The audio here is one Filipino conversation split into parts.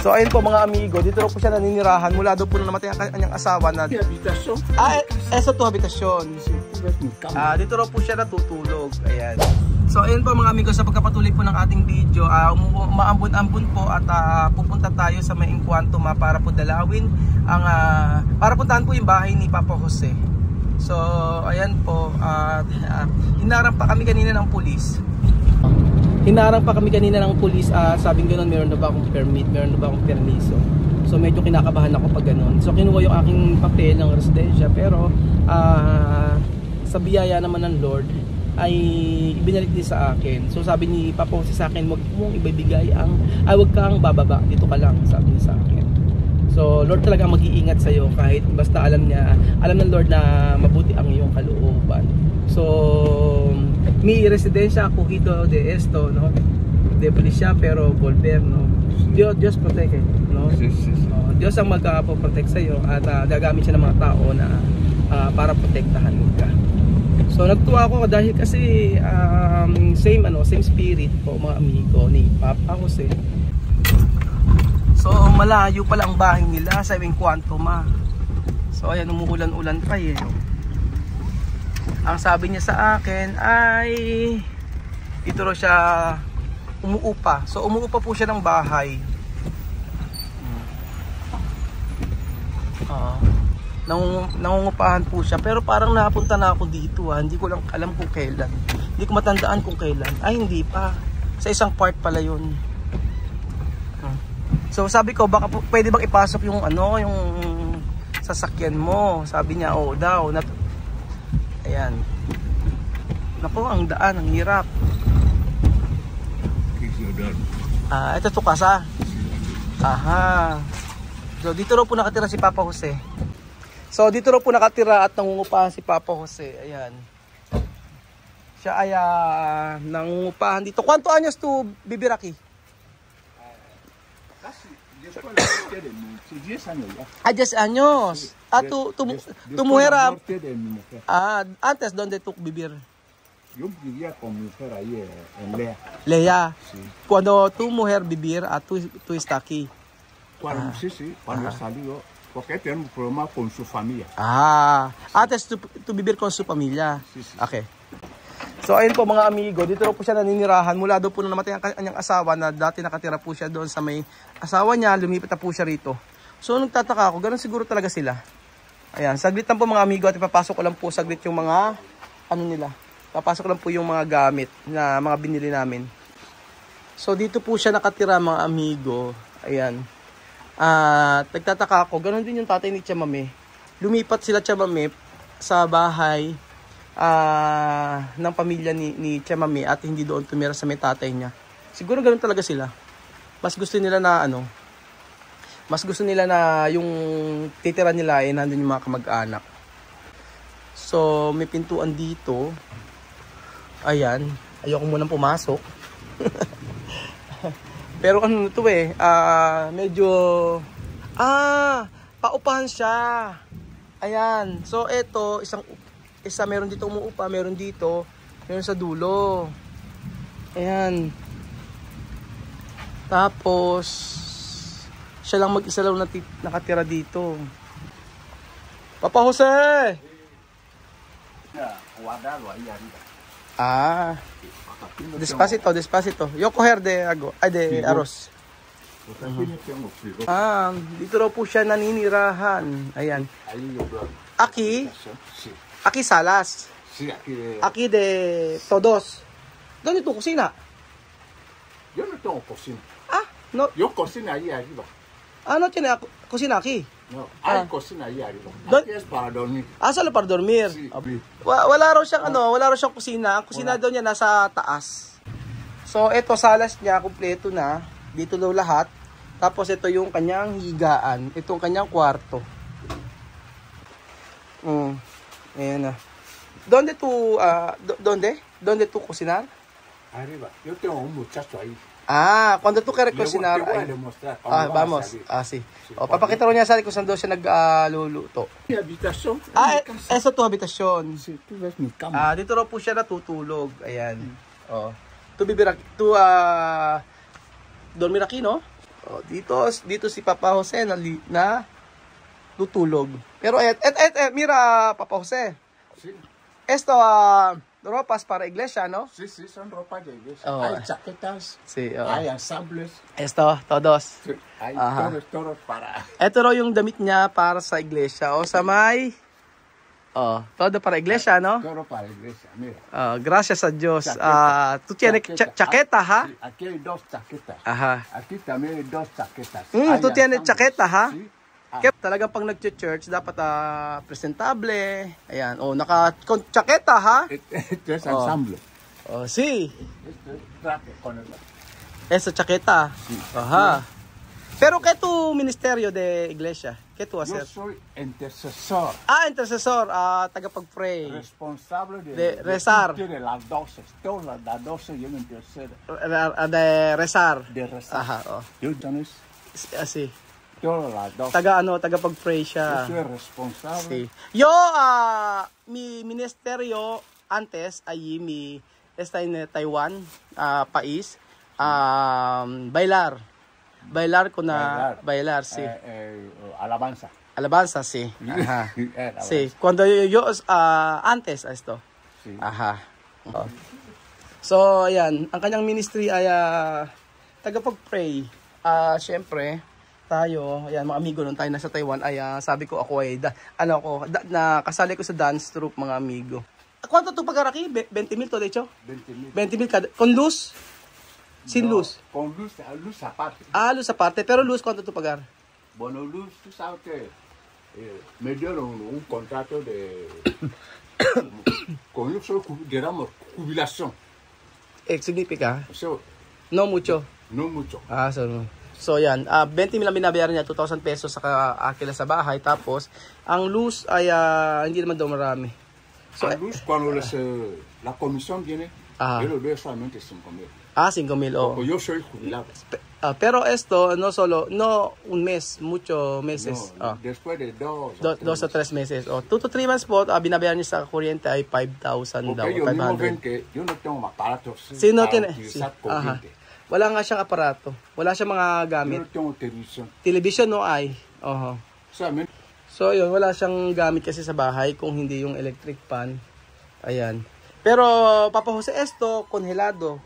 So ayun po mga amigo, dito raw po siya naninirahan mula doon po na namatay ang kanyang asawa na esa to habitasyon. Dito raw po siya natutulog. Ayan. So ayun po mga amigo, sa pagkapatuloy po ng ating video, maambon-ambon po at pupunta tayo sa may Enquanto para po dalawin ang para puntahan po yung bahay ni Papa Jose. So ayan po, hinarang pa kami kanina ng pulis. Sabing gano'n, meron na ba akong permit, meron na ba akong permiso. So medyo kinakabahan ako pag gano'n. So kinuha yung aking papel ng residensya, pero sa biyaya naman ng Lord ay ibinalik din sa akin. So sabi ni Papa Jose sa akin, wag mong ibibigay wag kang bababa, dito ka lang, sabi niya sa akin. So Lord talaga mag-iingat sa iyo, kahit basta alam ng Lord na mabuti ang iyong kalooban. So mi residensya cogido de esto, no, de polisya, pero volver, no, Dios protege, no. Diyos ang magpo-protect sa iyo at gagamit siya ng mga tao na para protektahan ka. So nagtuwa ako dahil kasi same spirit po mga amigo ni Papa Jose. So malayo pala ang bahay nila sa Enquanto. So ayan, umuulan-ulan pa eh. Ang sabi niya sa akin ay dito raw siya umuupa. So umuupa po siya ng bahay. Nangungupahan po siya, pero parang napunta na ako dito hindi ko lang alam kung kailan. Hindi ko matandaan kung kailan. Ay hindi pa. Sa isang part pala yun. So sabi ko, baka pwede bang ipasok yung yung sasakyan mo. Sabi niya, oo daw. Ayan. Naku, ang daan, ang hirap. Ito tukasa. Aha. So dito raw po nakatira si Papa Jose. So dito raw po nakatira at nangungupahan si Papa Jose. Ayan. Siya ay nangungupahan dito. ¿Cuántos años tú vivir aquí? Sí, 10 años ya. 10 años. Tu mujer. Antes, ¿dónde tú vivir? Yo vivía con mi mujer ahí en Lea. Lea. Sí. Cuando tu mujer vivir, tú estás aquí. Sí, cuando salió, porque tenemos un problema con su familia. Antes tú vivir con su familia. Sí. Okay. So ayun po mga amigo, dito po siya naninirahan mula doon po na namatay ang kanyang asawa na dati nakatira po siya doon sa may asawa niya, lumipat na po siya rito. So nagtataka ako, ganoon siguro talaga sila. Ayan, saglit lang po mga amigo at ipapasok ko lang po saglit yung mga nila. Papasok lang po yung mga gamit na mga binili namin. So dito po siya nakatira mga amigo. Ayan. Nagtataka ako, ganoon din yung tatay ni Chamame. Lumipat sila Chamame sa bahay ng pamilya ni Chamame at hindi doon tumira sa may tatay niya. Siguro ganoon talaga sila. Mas gusto nila na yung titira nila ay nandun yung mga kamag-anak. So may pintuan dito. Ayan, ayoko munang pumasok. Pero ano to medyo paupahan siya. Ayan, so eto isa meron dito umuupa, meron sa dulo. Ayan. Tapos siya lang mag-isa lang nakatira dito. Papa Jose! Despacito. Yo coger de arroz. Dito raw po siya naninirahan. Ayan. Aquí salas. Sí, aquí de todos. ¿Dónde tu cocina? Yo no tengo cocina. No. Yo cocino ahí arriba. No tiene cocina aquí. No, hay cocina ahí arriba. Aquí es para dormir. Solo para dormir. Sí. Wala raw siyang kusina. Ang kusina daw niya nasa taas. So ito salas niya kumpleto na. Dito daw lahat. Tapos ito yung kanyang higaan. Itong kanyang kwarto. Ayan na. ¿Dónde tú cocinar? Arriba. Yo tengo un muchacho ahí. Cuando tú quieres cocinar. Te voy a demostrar. Vamos. Sí. Papakita ro niya sa akin kung saan daw siya nagluluto. Mi habitación. Esa tu habitasyon. Sí, tú ves mi cama. Dito raw po siya natutulog. Ayan. Tu vivir aquí, dormir aquí, no? Oh, dito si Papa Jose na tutulog. Pero mira Papa Jose. Sí. Esto ropas para iglesia, ¿no? Sí, son ropa de iglesia. Oh. Hay chaquetas, Sí, hay ensambles, Esto, todos. sí, hay Ajá. todos para... Ito raw yung damit niya para sa iglesia. O sa may... todo para iglesia, no? Todo para iglesia, mira. Gracias a Dios. Chaqueta. Tú tienes chaqueta, ha? Sí, aquí hay 2 chaquetas. Ajá. Aquí también hay 2 chaquetas. Tú tienes ensambles. chaqueta, ha? Sí. Kaya talagang pag nag-church, dapat presentable. Ayan. Naka-chaqueta, ha? Esto es ensamble. Sí. Esto es traje con el... Esa chaqueta. Ajá. Pero ¿qué tu ministerio de iglesia? ¿Qué tú Yo hacer? soy intercesor, Intercesor, tagapag-pray. responsable De rezar. de las 12. Todas las 12 yo me intercedo. De rezar. De rezar. Ajá, Yo entonces, Así. todas las 12. Tagapag-pray Yo siya. soy responsable. Sí. Yo, mi ministerio antes, allí, está en Taiwan, país, bailar ko na, bailar, sí. Alabanza. Alabanza, sí. Ajá. Alabanza. Sí, cuando yo, antes, esto. Sí. Aha. So, ayan, ang kanyang ministry ay tagapag-pray. Syempre, tayo, ayan, mga amigo nung tayo nasa Taiwan, ay sabi ko ako ay, nakasali ko sa dance troupe, mga amigo. ¿Cuánto tu pagaraki? 20,000 to, de hecho? 20,000. 20,000 cada. ¿Con luz? Sin No, luz. Con luz, luz aparte. Luz aparte. Pero luz, ¿cuánto tu pagar? Bueno, luz, tú sabes que me dieron un contrato de... con eso, digamos, jubilación. Significa? Eso, No mucho. no mucho. So yan, 20,000 ang binabayaran niya, 2,000 pesos sa akila sa bahay. Tapos, ang luz ay hindi naman daw marami. So, La luz, cuando la comisión viene, yo lo doy solamente 5,000. 5,000, oh. Porque yo soy jubilado. Pero esto, no un mes, muchos meses. No, después de 2 2 o 3 meses. 2 to 3 months po, binabayaran niya sa kuryente ay 5,000 daw. Porque ellos mismos 500. ven que yo no tengo aparatos Sí, no para tiene. utilizar Sí. corriente. Wala nga siyang aparato. Wala siyang mga Yo gamit. no tengo televisión. Television no ay. Solamente So yun, wala siyang gamit kasi sa bahay kung hindi yung electric pan. Ayan. Pero Papa Jose, esto congelado.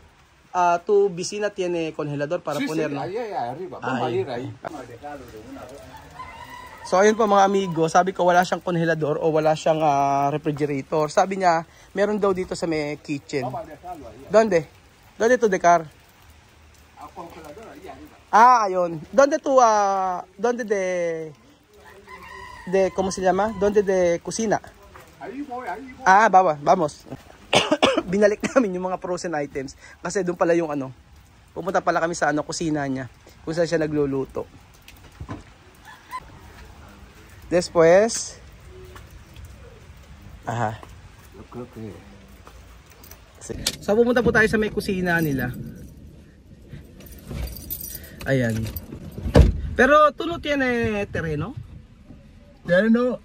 Tu vecina tiene congelador para sí, poner, sí, ¿no? ahí arriba. Vamos a Ahí. ir ahí. Vamos a dejarlo de una vez. So ayun po mga amigo, sabi ko wala siyang congelador o wala siyang refrigerator. Sabi niya, meron daw dito sa may kitchen. Vamos a dejarlo ahí. Donde? Donde tu decar? Al congelador ahí arriba. Ayun. Donde tu, donde de, ¿cómo se llama? Donde de cocina? Ahí voy. Vamos. Binalik namin yung mga frozen items kasi doon pala yung pumunta pala kami sa kusina niya kung saan siya nagluluto. Después Yo creo que so pumunta po tayo sa may kusina nila. Ayan. Pero tú no tiene terreno? terreno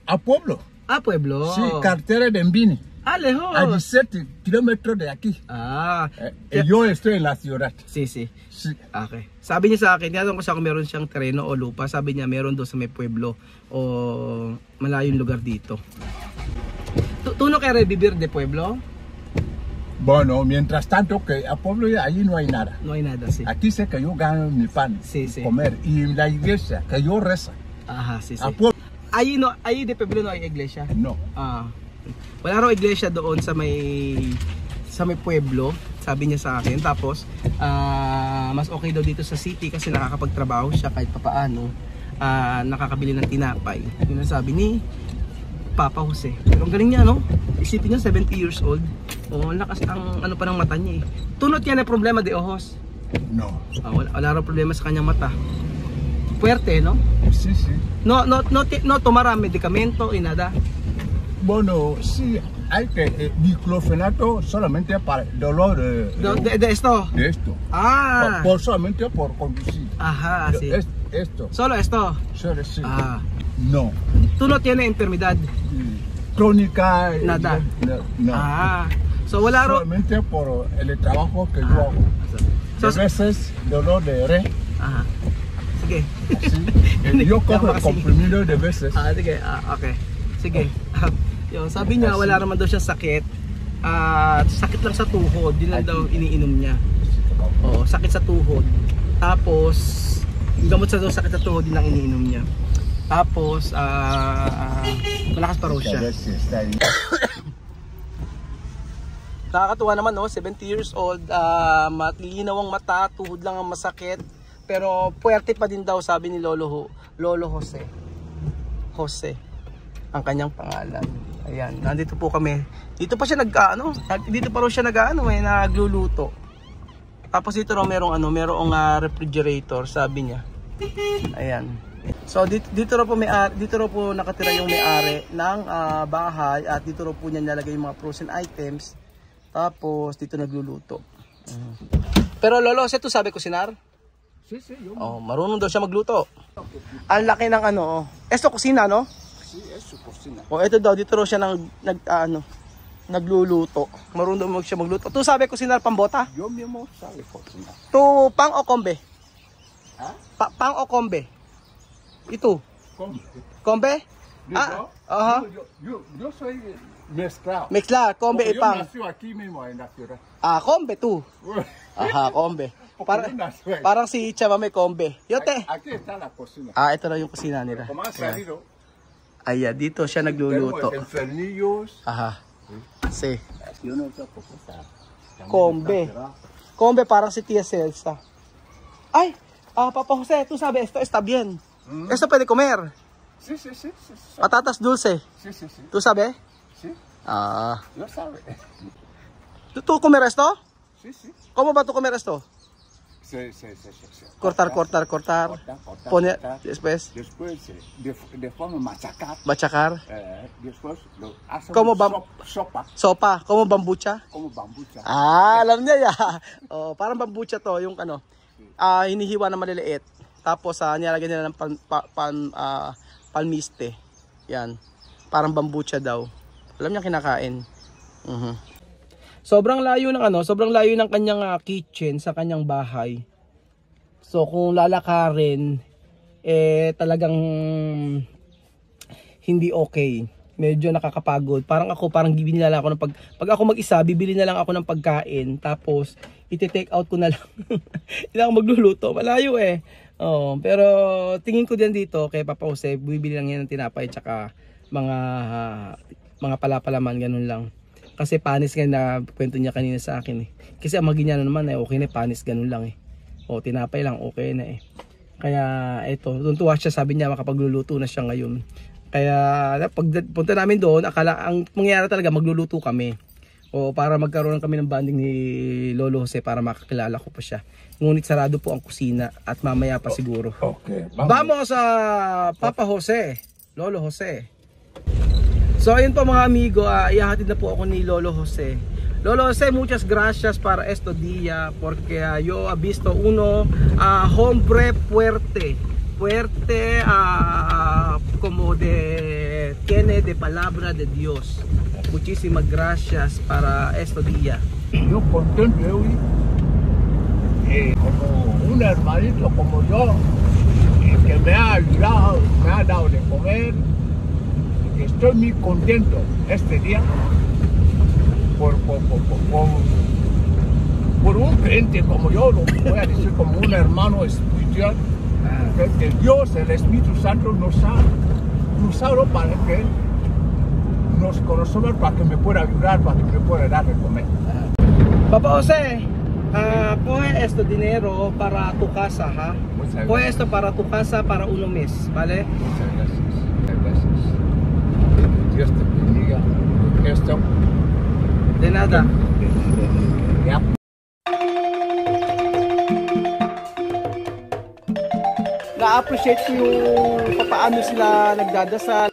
a pueblo. Pueblo. Sí, cartera de Mbini. Lejos. A 17 kilómetros de aquí. Yo estoy en la ciudad. Sí. Sí. Okay. Sabi niya sa akin, tinanong ko siya kung meron siyang terreno o lupa. Sabi niya meron doon sa may pueblo o malayong lugar dito. ¿Tú no quieres vivir de pueblo? Bueno, mientras tanto que a pueblo allí no hay nada. No hay nada, sí. Aquí sé que yo gano mi pan, Sí. comer. Y la iglesia, que yo reza. Sí. A pueblo, Ahí de pueblo no hay iglesia? no. Wala raw iglesia doon sa may pueblo, sabi niya sa akin. Tapos mas okay daw dito sa city kasi nakakapagtrabaho siya kahit papaano, nakakabili ng tinapay. Yun ang sabi ni Papa Jose. Pero ang galing niya, no? Isipin niya 70 years old. Lakas ang pa ng mata niya eh. Tunot niya na problema de ojos. No. Wala raw problema sa kanyang mata. Fuerte, no? Sí. No tomara medicamento y nada. Bueno, sí, hay que diclofenaco solamente para el dolor De esto. de esto. Solamente por conducir. Sí. Esto. Solo esto. Solo sí. No. Tú no tienes enfermedad. Crónica. Nada. No. So wala raw. Solamente por el trabajo que yo hago. So, A veces dolor de red. Aha. Sige. Yo cojo el comprimido de veces. Sige. Okay. Sige. Yung sabi niya wala naman daw siyang sakit. Sakit lang sa tuhod, yun lang daw iniinom niya. Oo, sakit sa tuhod. Tapos gamot sa daw sakit sa tuhod, yun lang iniinom niya. Tapos malakas pa raw siya. Nakakatuwa naman, no? 70 years old, matlinaw ang mata, tuhod lang ang masakit, pero puwerte pa din daw, sabi ni Lolo Jose. Jose ang kanyang pangalan. Ayan, nandito po kami. Dito pa siya dito pa raw siya nagluluto. Tapos dito raw merong refrigerator, sabi niya. Ayan. So dito raw po nakatira yung may-ari ng bahay, at dito raw po niya nilalagay yung mga frozen items. Tapos dito nagluluto. Pero Lolo, ito sabi ko sinar? Sí, yo. Marunong daw siya magluto. Ang laki ng esto kusina, no? Sí, es su cocina. Ito daw, dito raw siya nagluluto. Marunong daw siya magluto. Ito sabi ko sinar, pambota? Yo mismo sabe cocinar. Ito pang o kombe? ¿Ah? Pang o kombe? Ito. Come. Kombe? Yo soy mezclado. Mezcla, kombe Yo ipang. nací aquí mismo en la ciudad. Kombe tu. Kombe. Parang si Chama may kombe. Yote. Aquí está la cocina. Ito na yung kusina nila. Como ha salido. Ayan, dito siya nagluluto. Tenemos enfermillos. Sí. Yo no sé por qué está. Kombe. Kombe parang si Tia Celsa. Ay, Papa Jose, tú sabes, esto está bien. Esto puede comer. Sí. Patatas dulce. Sí. ¿Tú sabes? Sí. Yo sabe. ¿Tú comer esto? Sí. ¿Cómo va tú comer esto? Sí. Cortar. Poner después. Después de forma machacar. Machacar. Después lo hacen sopa. Sopa. ¿Cómo bambucha? Como bambucha. Alam niya ya. Parang bambucha to, yung hinihiwa na maliliit. Tapos nilalagyan nila ng palmiste. Yan. Parang bambucha daw. Alam niya kinakain. Sobrang layo ng kanyang kitchen sa kanyang bahay. So kung lalakarin talagang hindi okay. Medyo nakakapagod. Parang bibili na lang ako ng pag ako mag-isa, bibili na lang ako ng pagkain, tapos ite-take out ko na lang. Hindi ako magluluto, malayo pero tingin ko din dito kay Papa Jose, bibili lang yan ng tinapay tsaka mga palapalaman, ganun lang. Kasi panis nga na kwento niya kanina sa akin Kasi ang maging niya naman okay na, panis ganun lang tinapay lang okay na Kaya ito, tuntua siya, sabi niya makapagluluto na siya ngayon. Kaya pag punta namin doon, akala ang mangyayari talaga magluluto kami. Para magkaroon kami ng bonding ni Lolo Jose, para makakilala ko pa siya. Ngunit sarado po ang kusina at mamaya pa siguro. Okay. Vamos sa Papa Jose, Lolo Jose. So ayun po mga amigo, ihahatid na po ako ni Lolo Jose. Lolo Jose, muchas gracias para este día, porque yo he visto uno hombre fuerte, como tiene de palabra de Dios. Muchísimas gracias para este día. Yo contento hoy, como un hermanito como yo, que me ha ayudado, me ha dado de comer. Estoy muy contento este día por un creyente como yo, lo voy a decir como un hermano espiritual, que Dios, el Espíritu Santo nos ha usado para que nos conocemos, para que me pueda ayudar, para que me pueda dar de comer. Papa Jose, coge este dinero para tu casa, coge esto para tu casa para un mes, ¿vale? Muchas gracias. Dios te bendiga. Esto. De nada. Ya. Na-appreciate ko yung paano sila nagdadasal.